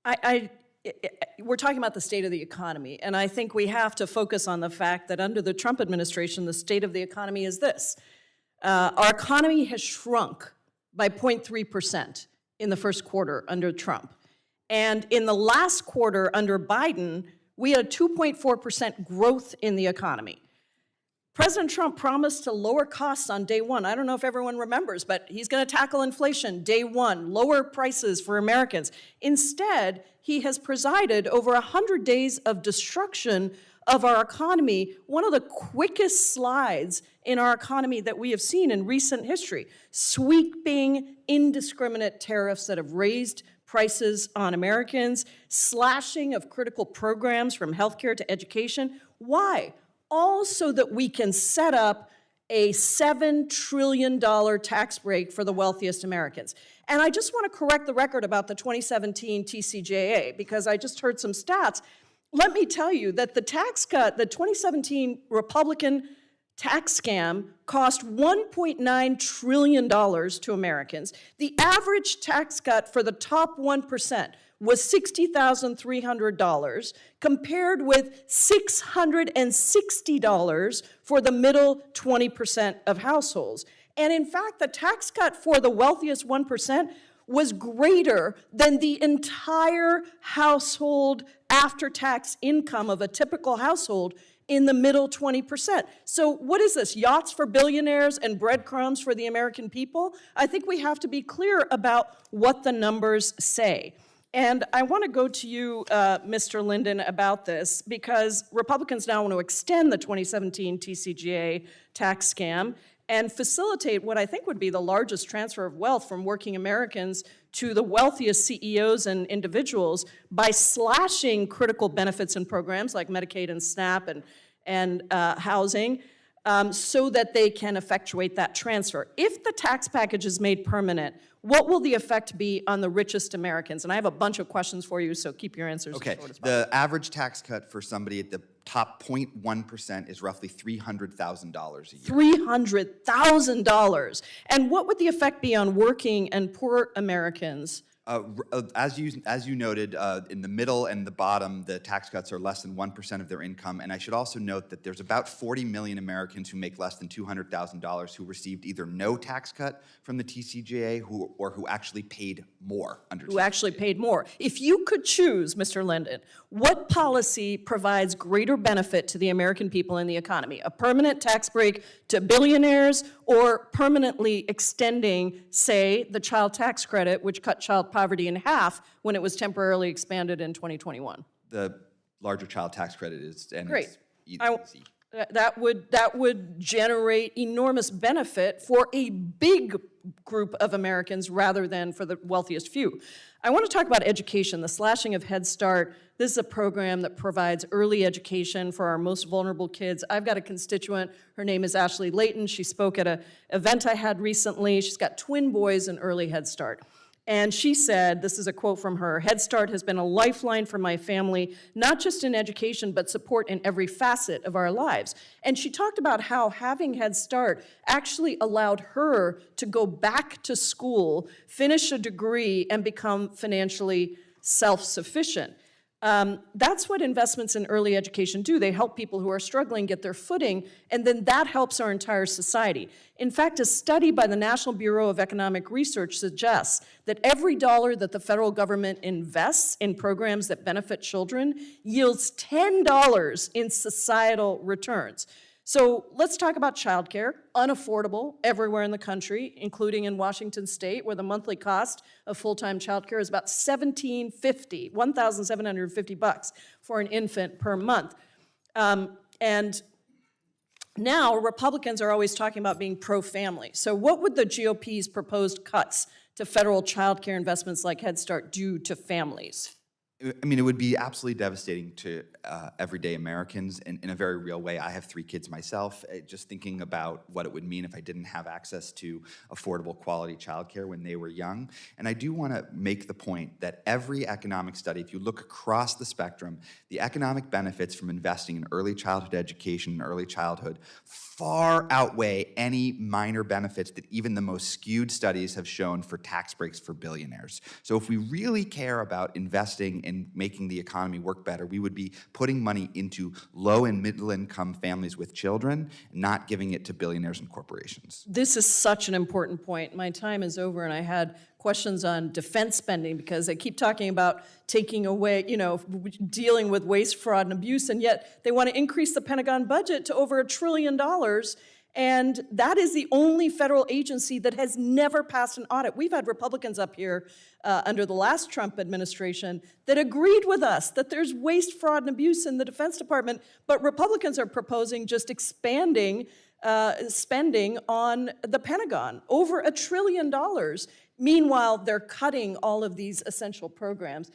We're talking about the state of the economy, and I think we have to focus on the fact that under the Trump administration, the state of the economy is this. Our economy has shrunk by 0.3% in the first quarter under Trump. And in the last quarter under Biden, we had a 2.4% growth in the economy. President Trump promised to lower costs on day one. I don't know if everyone remembers, but he's going to tackle inflation day one, lower prices for Americans. Instead, he has presided over 100 days of destruction of our economy, one of the quickest slides in our economy that we have seen in recent history. Sweeping, indiscriminate tariffs that have raised prices on Americans, slashing of critical programs from healthcare to education. Why? All so that we can set up a $7 trillion tax break for the wealthiest Americans. And I just want to correct the record about the 2017 TCJA, because I just heard some stats. Let me tell you that the tax cut, the 2017 Republican tax scam, cost $1.9 trillion to Americans. The average tax cut for the top 1% was $60,300, compared with $660 for the middle 20% of households. And in fact, the tax cut for the wealthiest 1% was greater than the entire household after-tax income of a typical household in the middle 20%. So what is this, yachts for billionaires and breadcrumbs for the American people? I think we have to be clear about what the numbers say. And I want to go to you, Mr. Linden, about this, because Republicans now want to extend the 2017 TCJA tax scam and facilitate what I think would be the largest transfer of wealth from working Americans to the wealthiest CEOs and individuals by slashing critical benefits and programs like Medicaid and SNAP and housing, so that they can effectuate that transfer. If the tax package is made permanent, what will the effect be on the richest Americans? And I have a bunch of questions for you, so keep your answers as short as possible. The average tax cut for somebody at the top 0.1% is roughly $300,000 a year. $300,000. And what would the effect be on working and poor Americans? As you noted, in the middle and the bottom, the tax cuts are less than 1% of their income. And I should also note that there's about 40 million Americans who make less than $200,000 who received either no tax cut from the TCJA or who actually paid more under TCJA. Who actually paid more. If you could choose, Mr. Linden, what policy provides greater benefit to the American people and the economy? A permanent tax break to billionaires, or permanently extending, say, the child tax credit, which cut child poverty in half when it was temporarily expanded in 2021? The larger child tax credit is, and great. It's easy. That would generate enormous benefit for a big group of Americans rather than for the wealthiest few. I want to talk about education, the slashing of Head Start. This is a program that provides early education for our most vulnerable kids. I've got a constituent, her name is Ashley Layton. She spoke at an event I had recently. She's got twin boys in early Head Start. And she said, this is a quote from her, "Head Start has been a lifeline for my family, not just in education, but support in every facet of our lives." And she talked about how having Head Start actually allowed her to go back to school, finish a degree, and become financially self-sufficient. That's what investments in early education do. They help people who are struggling get their footing, and then that helps our entire society. In fact, a study by the National Bureau of Economic Research suggests that every dollar that the federal government invests in programs that benefit children yields $10 in societal returns. So let's talk about childcare, unaffordable everywhere in the country, including in Washington State, where the monthly cost of full-time childcare is about $1,750 for an infant per month. And now Republicans are always talking about being pro-family. So what would the GOP's proposed cuts to federal childcare investments like Head Start do to families? I mean, it would be absolutely devastating to everyday Americans in a very real way. I have 3 kids myself. Just thinking about what it would mean if I didn't have access to affordable quality childcare when they were young. And I do want to make the point that every economic study, if you look across the spectrum, the economic benefits from investing in early childhood education and early childhood far outweigh any minor benefits that even the most skewed studies have shown for tax breaks for billionaires. So if we really care about investing in making the economy work better, we would be putting money into low and middle income families with children, not giving it to billionaires and corporations. This is such an important point. My time is over, and I had questions on defense spending because they keep talking about taking away, dealing with waste, fraud, and abuse, and yet they want to increase the Pentagon budget to over $1 trillion. And that is the only federal agency that has never passed an audit. We've had Republicans up here under the last Trump administration that agreed with us that there's waste, fraud, and abuse in the Defense Department, but Republicans are proposing just expanding spending on the Pentagon, over $1 trillion. Meanwhile, they're cutting all of these essential programs.